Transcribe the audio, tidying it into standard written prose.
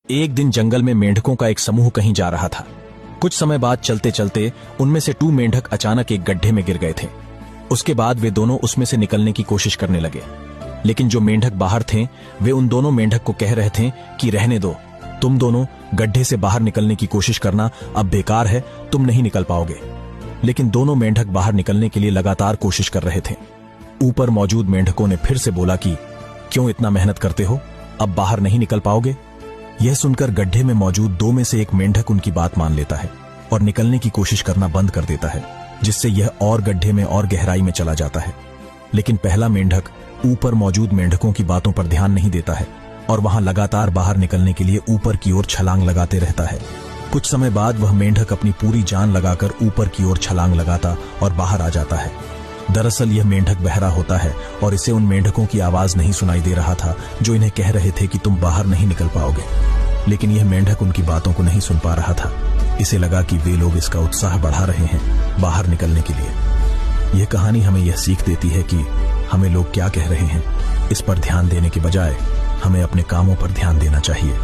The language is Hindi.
एक दिन जंगल में मेंढकों का एक समूह कहीं जा रहा था। कुछ समय बाद चलते चलते उनमें से 2 मेंढक अचानक एक गड्ढे में गिर गए थे। उसके बाद वे दोनों उसमें से निकलने की कोशिश करने लगे, लेकिन जो मेंढक बाहर थे वे उन दोनों मेंढक को कह रहे थे कि रहने दो, तुम दोनों गड्ढे से बाहर निकलने की कोशिश करना अब बेकार है, तुम नहीं निकल पाओगे। लेकिन दोनों मेंढक बाहर निकलने के लिए लगातार कोशिश कर रहे थे। ऊपर मौजूद मेंढकों ने फिर से बोला कि क्यों इतना मेहनत करते हो, अब बाहर नहीं निकल पाओगे। यह सुनकर गड्ढे में मौजूद 2 में से एक मेंढक उनकी बात मान लेता है और निकलने की कोशिश करना बंद कर देता है, जिससे यह और गड्ढे में और गहराई में चला जाता है। लेकिन पहला मेंढक ऊपर मौजूद मेंढकों की बातों पर ध्यान नहीं देता है और वहां लगातार बाहर निकलने के लिए ऊपर की ओर छलांग लगाते रहता है। कुछ समय बाद वह मेंढक अपनी पूरी जान लगाकर ऊपर की ओर छलांग लगाता और बाहर आ जाता है। दरअसल यह मेंढक बहरा होता है और इसे उन मेंढकों की आवाज नहीं सुनाई दे रहा था जो इन्हें कह रहे थे कि तुम बाहर नहीं निकल पाओगे। लेकिन यह मेंढक उनकी बातों को नहीं सुन पा रहा था। इसे लगा कि वे लोग इसका उत्साह बढ़ा रहे हैं बाहर निकलने के लिए। यह कहानी हमें यह सीख देती है कि हमें लोग क्या कह रहे हैं, इस पर ध्यान देने के बजाय हमें अपने कामों पर ध्यान देना चाहिए।